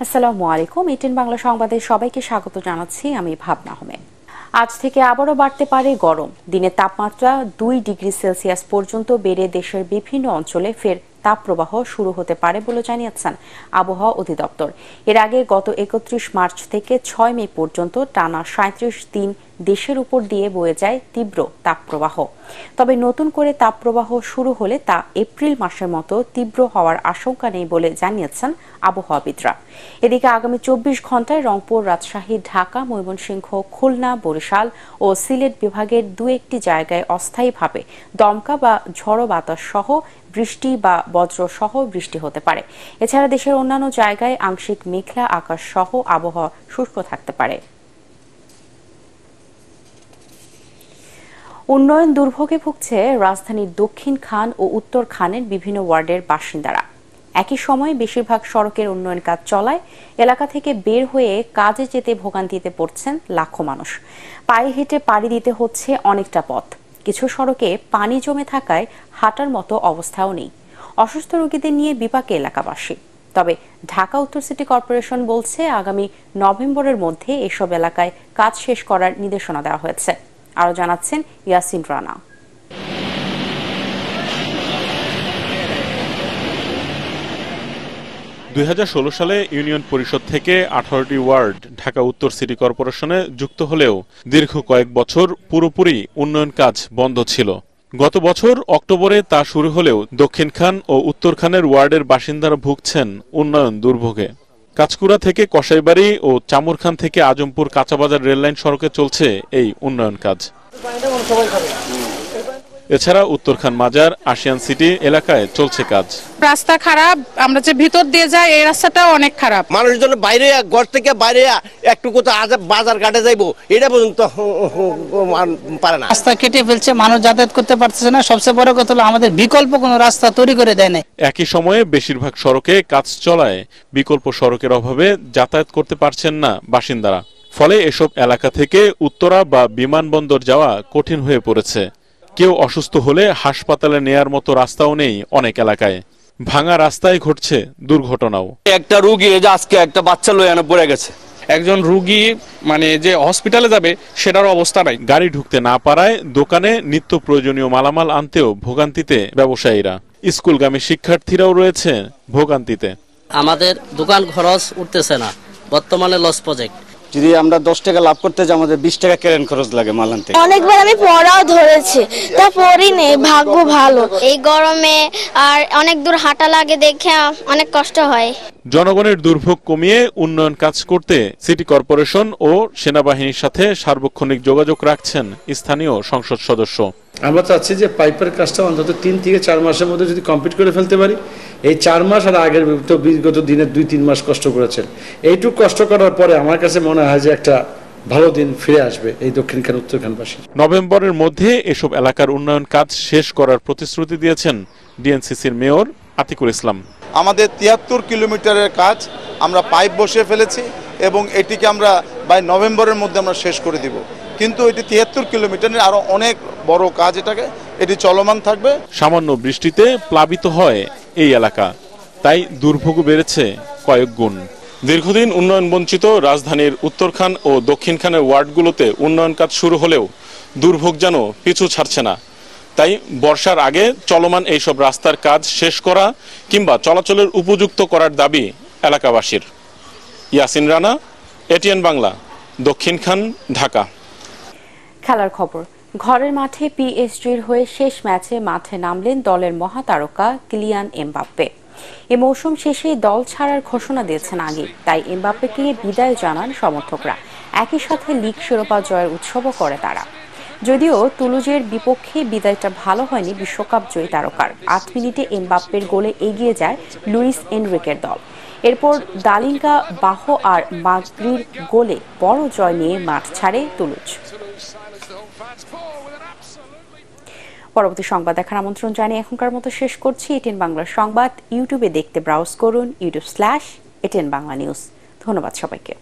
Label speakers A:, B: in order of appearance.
A: আসসালামু আলাইকুম। এটিএন বাংলা সংবাদে সবাইকে স্বাগত জানাচ্ছি। আমি ভাবনা আহমেদ। আজ থেকে আবারও বাড়তে পারে গরম। দিনের তাপমাত্রা 2 ডিগ্রি সেলসিয়াস পর্যন্ত বেড়ে দেশের বিভিন্ন অঞ্চলে ফের তাপপ্রবাহ শুরু হতে পারে বলে জানিয়েছেন আবহাওয়া অধিদপ্তর। এর আগে গত 31 মার্চ থেকে 6 মে পর্যন্ত টানা 37 দিন দেশের উপর দিয়ে বয়ে যায় তীব্র তাপপ্রবাহ। তবে নতুন করে তাপপ্রবাহ শুরু হলে তা এপ্রিল মাসের মতো তীব্র হওয়ার আশঙ্কা নেই বলে জানিয়েছেন আবহাওয়াবিদরা। এদিকে আগামী 24 ঘন্টায় রংপুর, রাজশাহী, ঢাকা, ময়মনসিংহ, খুলনা, বরিশাল ও সিলেট বিভাগের 2-1টি জায়গায় অস্থায়ীভাবে দমকা বা ঝড়ো বাতাস সহ বৃষ্টি বা বজ্র সহ বৃষ্টি হতে পারে। এছাড়া দেশের অন্যান্য জায়গায় আংশিক মেঘলা আকাশ সহ আবহাওয়া শুষ্ক থাকতে পারে। উন্নয়ন দুর্ভোগে ভুগছে রাজধানীর দক্ষিণ খান ও উত্তর খানের বিভিন্ন ওয়ার্ডের বাসিন্দারা। একই সময়ে বেশিরভাগ সড়কের উন্নয়ন কাজ চলায় এলাকা থেকে বের হয়ে কাজে যেতে ভোগান্তিতে পড়ছেন লাখো মানুষ। পায়ে হেঁটে পাড়ি দিতে হচ্ছে অনেকটা পথ। কিছু সড়কে পানি জমে থাকায় হাঁটার মতো অবস্থাও নেই। অসুস্থ রোগীদের নিয়ে বিপাকে এলাকাবাসী। তবে ঢাকা উত্তর সিটি কর্পোরেশন বলছে আগামী নভেম্বরের মধ্যে এসব এলাকায় কাজ শেষ করার নির্দেশনা দেওয়া হয়েছে। আরো জানাচ্ছেন ইয়াসিন রানা।
B: 2016 সালে ইউনিয়ন পরিষদ থেকে 18টি ওয়ার্ড ঢাকা উত্তর সিটি কর্পোরেশনে যুক্ত হলেও দীর্ঘ কয়েক বছর পুরোপুরি উন্নয়ন কাজ বন্ধ ছিল। গত বছর অক্টোবরে তা শুরু হলেও দক্ষিণ খান ও উত্তর খানের ওয়ার্ডের বাসিন্দারা ভুগছেন উন্নয়ন দুর্ভোগে। কাঁচকুড়া থেকে কসাইবাড়ি ও চামুরখান থেকে আজমপুর কাঁচাবাজার রেললাইন সড়কে চলছে এই উন্নয়ন কাজ। এছাড়া উত্তরখান মাজার, আশিয়ান সিটি এলাকায় চলছে কাজ।
C: রাস্তা খারাপ, আমরা যে ভিতর দিয়ে যাই এই রাস্তাটাও অনেক খারাপ।
D: মানুষের জন্য বাইরে ঘর থেকে বাইরে একটু কোথাও বাজার ঘাটে যাইবো এটা পর্যন্ত পারে না।
E: রাস্তা কেটে ফেলছে, মানুষ যাতায়াত করতে পারতেছে না। সবচেয়ে বড় কথা হলো আমাদের বিকল্প কোনো রাস্তা তৈরি করে দেয় না।
B: একই সময়ে বেশিরভাগ সড়কে কাজ চলায় বিকল্প সড়কের অভাবে যাতায়াত করতে পারছেন না বাসিন্দারা। ফলে এসব এলাকা থেকে উত্তরা বা বিমানবন্দর যাওয়া কঠিন হয়ে পড়েছে। কেউ অসুস্থ হলে হাসপাতালে নেয়ার মতো রাস্তাও নেই অনেক এলাকায়। ভাঙা রাস্তায় ঘটছে দুর্ঘটনাও।
F: একটা রোগী আজকে একটা বাচ্চা লয়ে পড়ে গেছে।
G: একজন রোগী যে হসপিটালে যাবে সেটার অবস্থা নাই।
B: গাড়ি ঢুকতে না পারায় দোকানে নিত্য প্রয়োজনীয় মালামাল আনতেও ভোগান্তিতে ব্যবসায়ীরা। স্কুলগামী শিক্ষার্থীরাও রয়েছে ভোগান্তিতে।
H: আমাদের দোকান খরচ উঠতেছে না, বর্তমানে লস প্রজেক্ট।
F: যদি আমরা 10 টাকা লাভ করতে যাই আমাদের 20 টাকা কেরেন খরচ লাগে মাল আনতে।
I: অনেকবার আমি পড়াও ধরেছি, তা পড়ি নেই, ভাগ্য ভালো। এই গরমে আর অনেক দূর হাঁটা লাগে দেখে অনেক কষ্ট হয়।
B: জনগণের দুর্ভোগ কমিয়ে উন্নয়ন কাজ করতে সিটি কর্পোরেশন ও সেনাবাহিনীর সাথে সার্বক্ষণিক যোগাযোগ রাখছেন স্থানীয় সংসদ সদস্য।
J: আমরা চাচ্ছি যে পাইপের কাজটা অন্তত 3 থেকে 4 মাসের মধ্যে যদি কমপ্লিট করে ফেলতে পারি। এই 4 মাস আর আগের তো বিগত দিনের 2-3 মাস কষ্ট করেছেন। এইটুকু কষ্ট করার পরে আমার কাছে মনে হয় যে একটা ভালো দিন ফিরে আসবে এই দক্ষিণ খান উত্তরখানবাসী।
B: নভেম্বরের মধ্যে এসব এলাকার উন্নয়ন কাজ শেষ করার প্রতিশ্রুতি দিয়েছেন ডিএনসিসির মেয়র আতিকুল ইসলাম।
K: আমাদের 73 কিলোমিটারের কাজ আমরা পাইপ বসিয়ে ফেলেছি এবং এটিকে আমরা বাই নভেম্বরের মধ্যে আমরা শেষ করে দিব। কিন্তু এটি 73 কিলোমিটারের আরো অনেক বড় কাজ, এটি চলমান থাকবে।
B: সামান্য বৃষ্টিতে প্লাবিত হয় এই এলাকা, তাই দুর্ভোগ বেড়েছে কয়েক গুণ। দীর্ঘদিন উন্নয়ন বঞ্চিত রাজধানীর উত্তরখান ও দক্ষিণখানের ওয়ার্ডগুলোতে উন্নয়ন কাজ শুরু হলেও দুর্ভোগ যেন পিছু ছাড়ছে না। তাই বর্ষার আগে চলমান এইসব রাস্তার কাজ শেষ করা কিংবা চলাচলের উপযুক্ত করার দাবি এলাকাবাসীর। ইয়াসিন রানা, এটিএন বাংলা, দক্ষিণখান, ঢাকা।
A: খেলার খবর। ঘরের মাঠে পিএসজির হয়ে শেষ ম্যাচে মাঠে নামলেন দলের মহাতারকা কিলিয়ান এমবাপ্পে। এ মৌসুম শেষে দল ছাড়ার ঘোষণা দিয়েছেন আগে, তাই এমবাপ্পেকে বিদায় জানান সমর্থকরা। একই সাথে লিগ শিরোপা জয়ের উৎসবও করে তারা। যদিও তুলুজের বিপক্ষে বিদায়টা ভালো হয়নি বিশ্বকাপ জয়ী তারকার। 8 মিনিটে এমবাপ্পের গোলে এগিয়ে যায় লুইস এনরিকের দল। এরপর দালিঙ্গা, বাহো আর মাগরির গোলে বড় জয় নিয়ে মাঠ ছাড়ে তুলুজ। পরবর্তী সংবাদ দেখার আমন্ত্রণ জানিয়ে এখনকার মতো শেষ করছি। এটিএন বাংলার সংবাদ ইউটিউবে দেখতে ব্রাউজ করুন youtube/এটিএন বাংলা নিউজ। ধন্যবাদ সবাইকে।